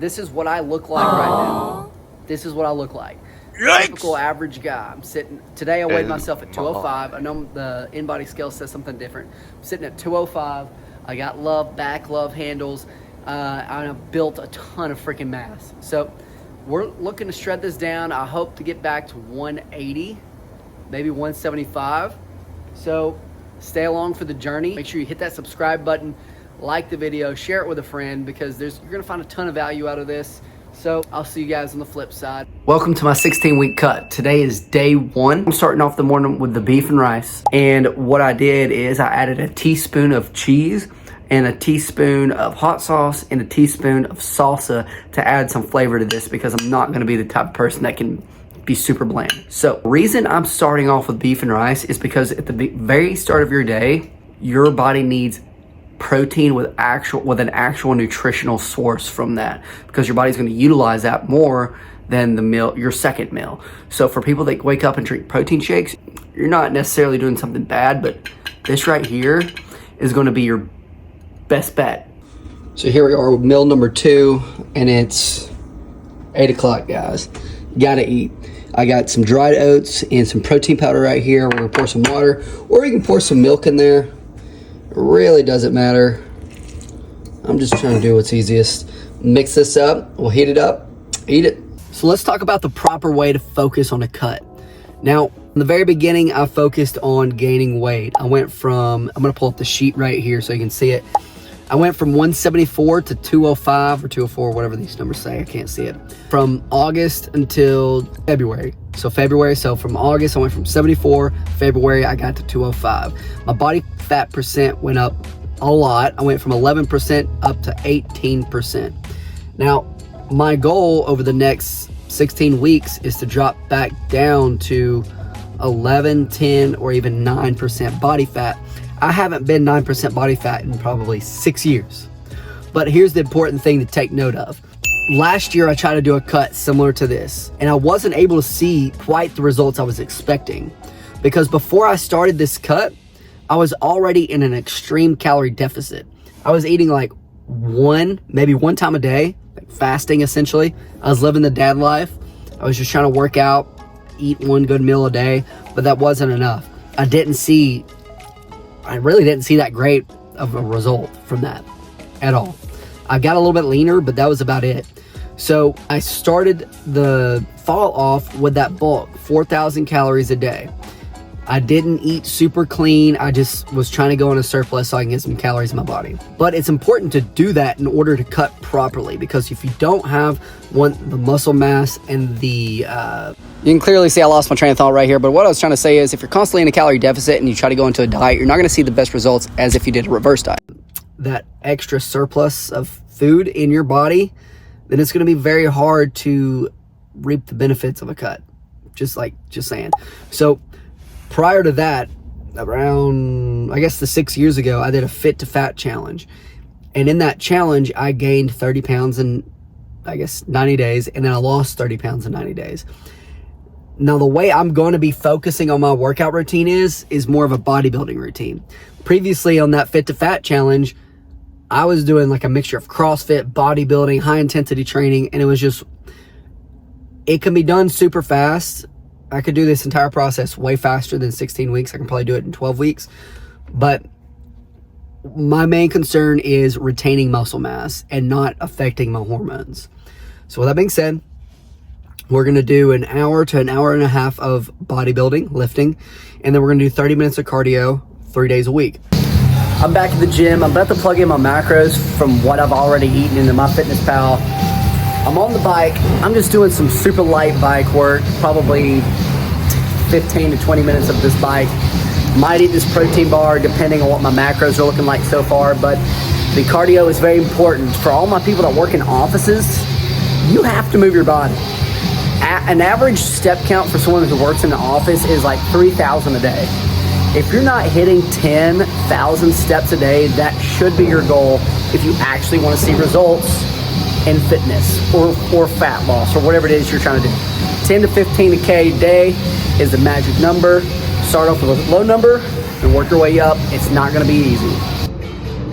This is what I look like right now. This is what I look like. Yikes. Typical average guy. I'm sitting, today I weighed myself at 205. I know the in-body scale says something different. I'm sitting at 205. I got back love handles. I built a ton of freaking mass. So we're looking to shred this down. I hope to get back to 180, maybe 175. So stay along for the journey. Make sure you hit that subscribe button, like the video, share it with a friend, because you're gonna find a ton of value out of this. So I'll see you guys on the flip side. Welcome to my 16-week cut. Today is day one. I'm starting off the morning with the beef and rice. And what I did is I added a teaspoon of cheese and a teaspoon of hot sauce and a teaspoon of salsa to add some flavor to this, because I'm not gonna be the type of person that can be super bland. So the reason I'm starting off with beef and rice is because at the very start of your day, your body needs protein with an actual nutritional source from that, because your body's going to utilize that more than the meal, your second meal. So for people that wake up and drink protein shakes, you're not necessarily doing something bad, but this right here is going to be your best bet. So here we are with meal number 2, and it's 8 o'clock, guys. Gotta eat. I got some dried oats and some protein powder right here. We're gonna pour some water, or you can pour some milk in there. It really doesn't matter. I'm just trying to do what's easiest. Mix this up, we'll heat it up, eat it. So let's talk about the proper way to focus on a cut. Now, in the very beginning, I focused on gaining weight. I went from, I'm gonna pull up the sheet right here so you can see it. I went from 174 to 205 or 204, whatever these numbers say, I can't see it. From August until February. So from August, I went from 74, February, I got to 205. My body fat percent went up a lot. I went from 11% up to 18%. Now, my goal over the next 16 weeks is to drop back down to 11, 10, or even 9% body fat. I haven't been 9% body fat in probably 6 years. But here's the important thing to take note of. Last year, I tried to do a cut similar to this, and I wasn't able to see quite the results I was expecting, because before I started this cut, I was already in an extreme calorie deficit. I was eating like maybe one time a day, like fasting essentially. I was living the dad life. I was just trying to work out, eat one good meal a day, but that wasn't enough. I really didn't see that great of a result from that at all. I got a little bit leaner, but that was about it. So I started the fall off with that bulk, 4,000 calories a day. I didn't eat super clean. I just was trying to go on a surplus so I can get some calories in my body. But it's important to do that in order to cut properly, because if you don't have the muscle mass and the... You can clearly see I lost my train of thought right here, but what I was trying to say is if you're constantly in a calorie deficit and you try to go into a diet, you're not going to see the best results as if you did a reverse diet. That extra surplus of food in your body, then it's going to be very hard to reap the benefits of a cut. Just saying. So prior to that, around, I guess the 6 years ago, I did a fit to fat challenge. And in that challenge, I gained 30 pounds in, I guess, 90 days. And then I lost 30 pounds in 90 days. Now, the way I'm going to be focusing on my workout routine is more of a bodybuilding routine. Previously on that fit to fat challenge, I was doing like a mixture of CrossFit, bodybuilding, high intensity training, and it can be done super fast. I could do this entire process way faster than 16 weeks. I can probably do it in 12 weeks. But my main concern is retaining muscle mass and not affecting my hormones. So with that being said, we're going to do an hour to an hour and a half of bodybuilding, lifting, and then we're going to do 30 minutes of cardio 3 days a week. I'm back at the gym. I'm about to plug in my macros from what I've already eaten into MyFitnessPal. I'm on the bike. I'm just doing some super light bike work, probably 15 to 20 minutes of this bike. Might eat this protein bar depending on what my macros are looking like so far, but the cardio is very important. For all my people that work in offices, you have to move your body. An average step count for someone who works in the office is like 3,000 a day. If you're not hitting 10,000 steps a day, that should be your goal if you actually want to see results in fitness or fat loss or whatever it is you're trying to do. 10 to 15K a day is the magic number. Start off with a low number and work your way up. It's not going to be easy.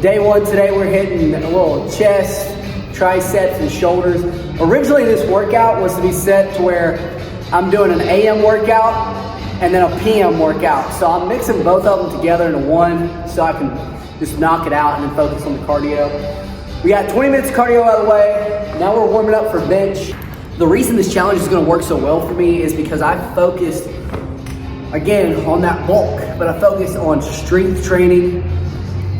Day one today, we're hitting a little chest, triceps and shoulders. Originally this workout was to be set to where I'm doing an AM workout and then a PM workout. So I'm mixing both of them together into one so I can just knock it out and then focus on the cardio. We got 20 minutes of cardio out of the way. Now we're warming up for bench. The reason this challenge is gonna work so well for me is because I focused, again, on that bulk, but I focused on strength training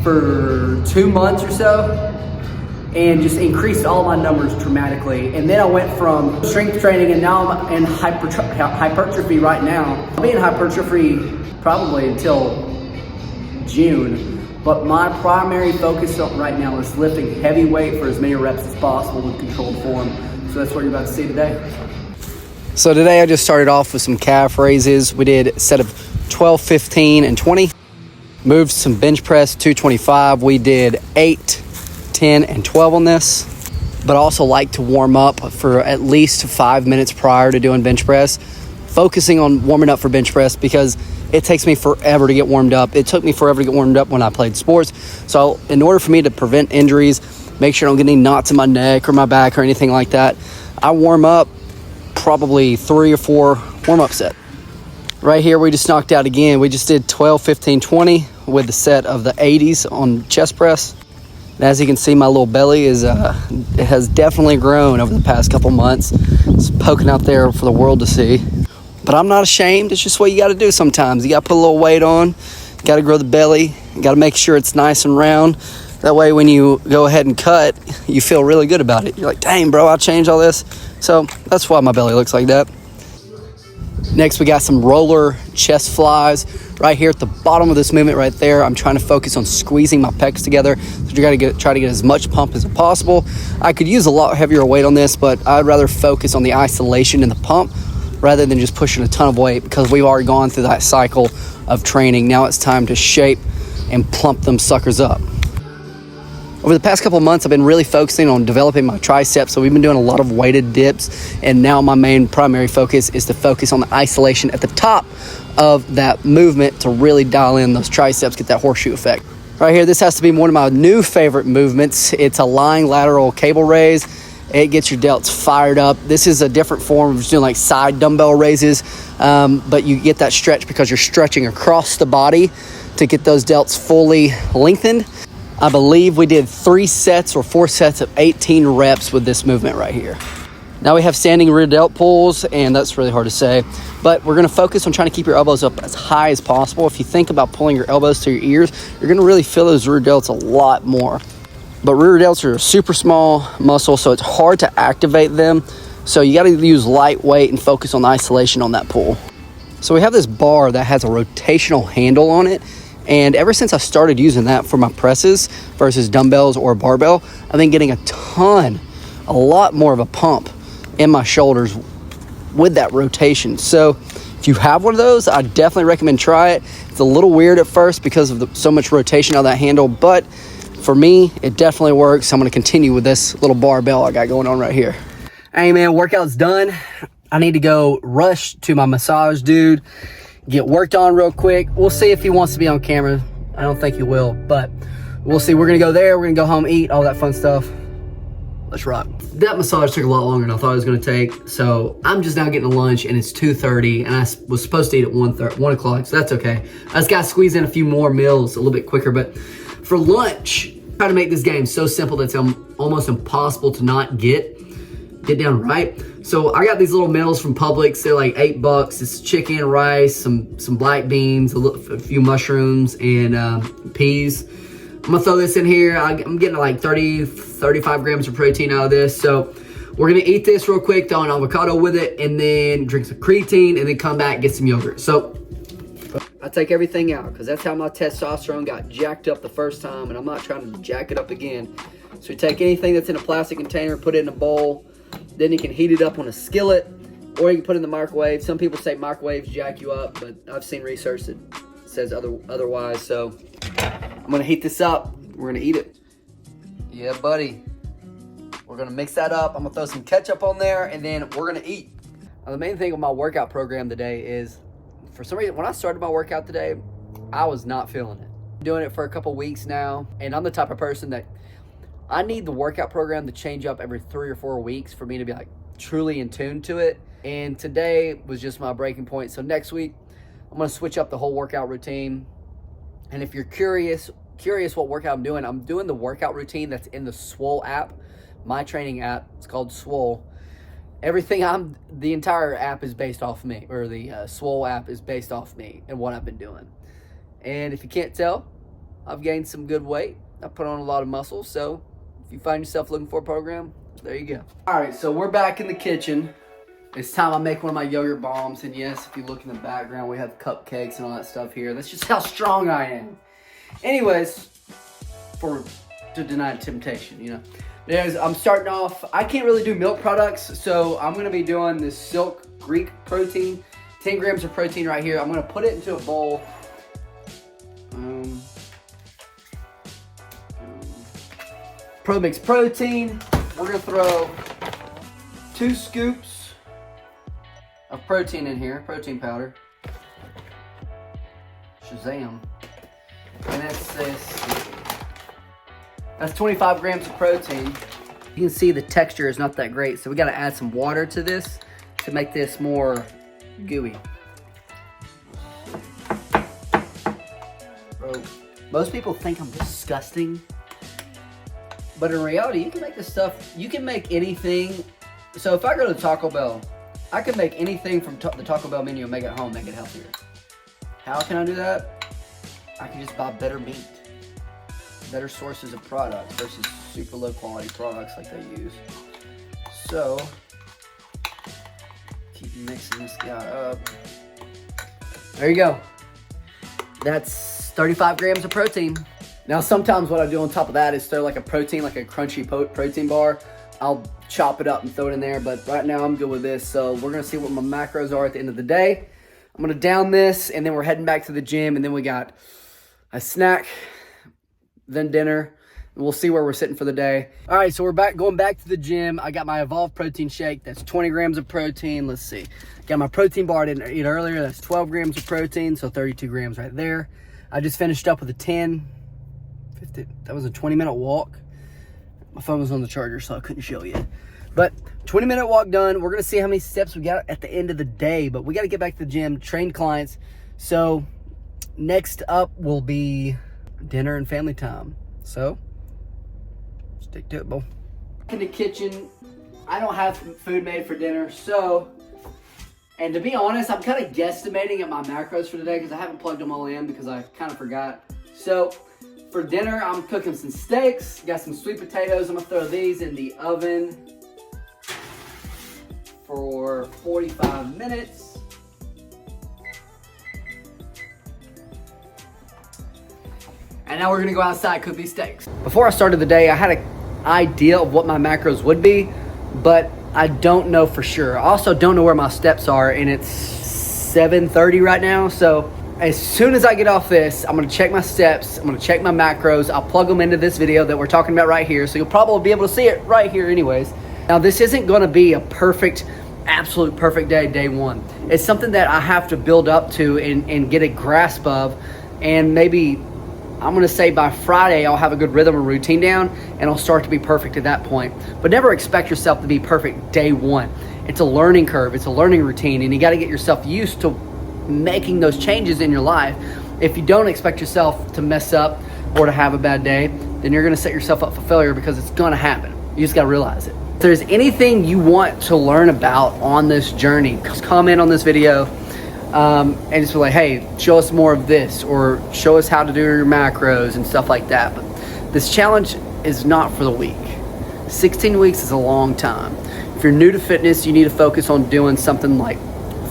for 2 months or so and just increased all my numbers dramatically. And then I went from strength training and now I'm in hypertrophy right now. I'll be in hypertrophy probably until June, but my primary focus right now is lifting heavy weight for as many reps as possible with controlled form. So that's what you're about to see today. So today I just started off with some calf raises. We did a set of 12, 15, and 20. Moved some bench press, 225. We did 8, 10, and 12 on this. But I also like to warm up for at least 5 minutes prior to doing bench press. Focusing on warming up for bench press because it takes me forever to get warmed up. It took me forever to get warmed up when I played sports. So in order for me to prevent injuries, make sure I don't get any knots in my neck or my back or anything like that, I warm up probably 3 or 4 warm-up sets. Right here, we just knocked out again. We just did 12, 15, 20 with the set of the 80s on chest press. And as you can see, my little belly is it has definitely grown over the past couple months. It's poking out there for the world to see. But I'm not ashamed. It's just what you got to do sometimes. You got to put a little weight on. You got to grow the belly. You got to make sure it's nice and round. That way when you go ahead and cut, you feel really good about it. You're like, dang, bro, I changed all this. So that's why my belly looks like that. Next, we got some roller chest flies. Right here at the bottom of this movement right there, I'm trying to focus on squeezing my pecs together. So you gotta try to get as much pump as possible. I could use a lot heavier weight on this, but I'd rather focus on the isolation and the pump rather than just pushing a ton of weight because we've already gone through that cycle of training. Now it's time to shape and plump them suckers up. Over the past couple of months, I've been really focusing on developing my triceps. So we've been doing a lot of weighted dips. And now my main primary focus is to focus on the isolation at the top of that movement to really dial in those triceps, get that horseshoe effect. Right here, this has to be one of my new favorite movements. It's a lying lateral cable raise. It gets your delts fired up. This is a different form of just doing like side dumbbell raises. But you get that stretch because you're stretching across the body to get those delts fully lengthened. I believe we did 3 sets or 4 sets of 18 reps with this movement right here. Now we have standing rear delt pulls, and that's really hard to say, but we're gonna focus on trying to keep your elbows up as high as possible. If you think about pulling your elbows to your ears, you're gonna really feel those rear delts a lot more. But rear delts are a super small muscle, so it's hard to activate them. So you gotta use light weight and focus on the isolation on that pull. So we have this bar that has a rotational handle on it. And ever since I started using that for my presses versus dumbbells or barbell, I've been getting a lot more of a pump in my shoulders with that rotation. So if you have one of those, I definitely recommend try it. It's a little weird at first because of so much rotation on that handle, but for me, it definitely works. I'm gonna continue with this little barbell I got going on right here. Hey man, workout's done. I need to go rush to my massage dude, get worked on real quick. We'll see if he wants to be on camera. I don't think he will, but we'll see. We're gonna go there, we're gonna go home, eat, all that fun stuff. Let's rock. That massage took a lot longer than I thought it was gonna take, so I'm just now getting to lunch and it's 2:30 and I was supposed to eat at 1 o'clock, so that's okay. I just gotta squeeze in a few more meals a little bit quicker, but for lunch, try to make this game so simple that it's almost impossible to not get down right. So I got these little meals from Publix. They're like $8. It's chicken, rice, some black beans, a few mushrooms, and peas. I'm gonna throw this in here. I'm getting like 35 grams of protein out of this. So we're gonna eat this real quick, throw an avocado with it, and then drink some creatine, and then come back, get some yogurt. So I take everything out because that's how my testosterone got jacked up the first time, and I'm not trying to jack it up again. So you take anything that's in a plastic container, put it in a bowl, then you can heat it up on a skillet, or you can put it in the microwave. Some people say microwaves jack you up, but I've seen research that says otherwise. So I'm gonna heat this up. We're gonna eat it. Yeah, buddy. We're gonna mix that up. I'm gonna throw some ketchup on there, and then we're gonna eat. Now, the main thing with my workout program today is, for some reason, when I started my workout today, I was not feeling it. I'm doing it for a couple weeks now, and I'm the type of person that I need the workout program to change up every 3 or 4 weeks for me to be like truly in tune to it. And today was just my breaking point. So next week, I'm gonna switch up the whole workout routine. And if you're curious what workout I'm doing the workout routine that's in the Swole app, my training app. It's called Swole. The entire app is based off me, or the Swole app is based off me and what I've been doing. And if you can't tell, I've gained some good weight. I put on a lot of muscle. So if you find yourself looking for a program, there you go. All right, so we're back in the kitchen. It's time I make one of my yogurt bombs. And yes, if you look in the background, we have cupcakes and all that stuff here. That's just how strong I am. Anyways, to deny temptation, you know. I'm starting off, I can't really do milk products, so I'm gonna be doing this Silk Greek protein, 10 grams of protein right here. I'm gonna put it into a bowl. Pro Mix protein. We're gonna throw 2 scoops of protein in here, protein powder. Shazam. And that's 25 grams of protein. You can see the texture is not that great, so we gotta add some water to this to make this more gooey. Bro, most people think I'm disgusting, but in reality, you can make this stuff, you can make anything. So if I go to Taco Bell, I can make anything from the Taco Bell menu and make it at home, make it healthier. How can I do that? I can just buy better meat, better sources of products versus super low quality products like they use. So, keep mixing this guy up. There you go. That's 35 grams of protein. Now, sometimes what I do on top of that is throw like a protein, like a crunchy protein bar. I'll chop it up and throw it in there, but right now I'm good with this. So we're gonna see what my macros are at the end of the day. I'm gonna down this, and then we're heading back to the gym, and then we got a snack, then dinner, and we'll see where we're sitting for the day. All right, so we're going back to the gym. I got my Evolve protein shake. That's 20 grams of protein. Let's see. Got my protein bar I didn't eat earlier. That's 12 grams of protein, so 32 grams right there. I just finished up with a 50, that was a 20-minute walk. My phone was on the charger, so I couldn't show you. But 20-minute walk done. We're gonna see how many steps we got at the end of the day, but we gotta get back to the gym, train clients. So next up will be dinner and family time. So stick to it, boy. In the kitchen, I don't have food made for dinner, so, and to be honest, I'm kind of guesstimating at my macros for today because I haven't plugged them all in because I kind of forgot. So for dinner, I'm cooking some steaks, got some sweet potatoes. I'm gonna throw these in the oven for 45 minutes. And now we're gonna go outside, cook these steaks. Before I started the day, I had an idea of what my macros would be, but I don't know for sure. I also don't know where my steps are, and it's 7:30 right now. So as soon as I get off this, I'm gonna check my steps, I'm gonna check my macros, I'll plug them into this video that we're talking about right here, so you'll probably be able to see it right here anyways. Now this isn't gonna be a absolute perfect day one. It's something that I have to build up to and get a grasp of, and maybe I'm gonna say by Friday, I'll have a good rhythm and routine down, and I'll start to be perfect at that point. But never expect yourself to be perfect day one. It's a learning curve, it's a learning routine, and you gotta get yourself used to making those changes in your life. If you don't expect yourself to mess up or to have a bad day, then you're gonna set yourself up for failure because it's gonna happen. You just gotta realize it. If there's anything you want to learn about on this journey, just comment on this video. And just be like, hey, show us more of this, or show us how to do your macros and stuff like that. But this challenge is not for the weak. 16 weeks is a long time. If you're new to fitness, you need to focus on doing something like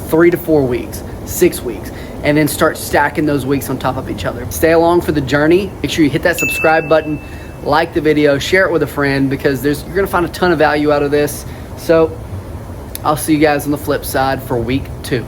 3 to 4 weeks, 6 weeks, and then start stacking those weeks on top of each other. Stay along for the journey. Make sure you hit that subscribe button, like the video, share it with a friend, because you're gonna find a ton of value out of this. So I'll see you guys on the flip side for week 2.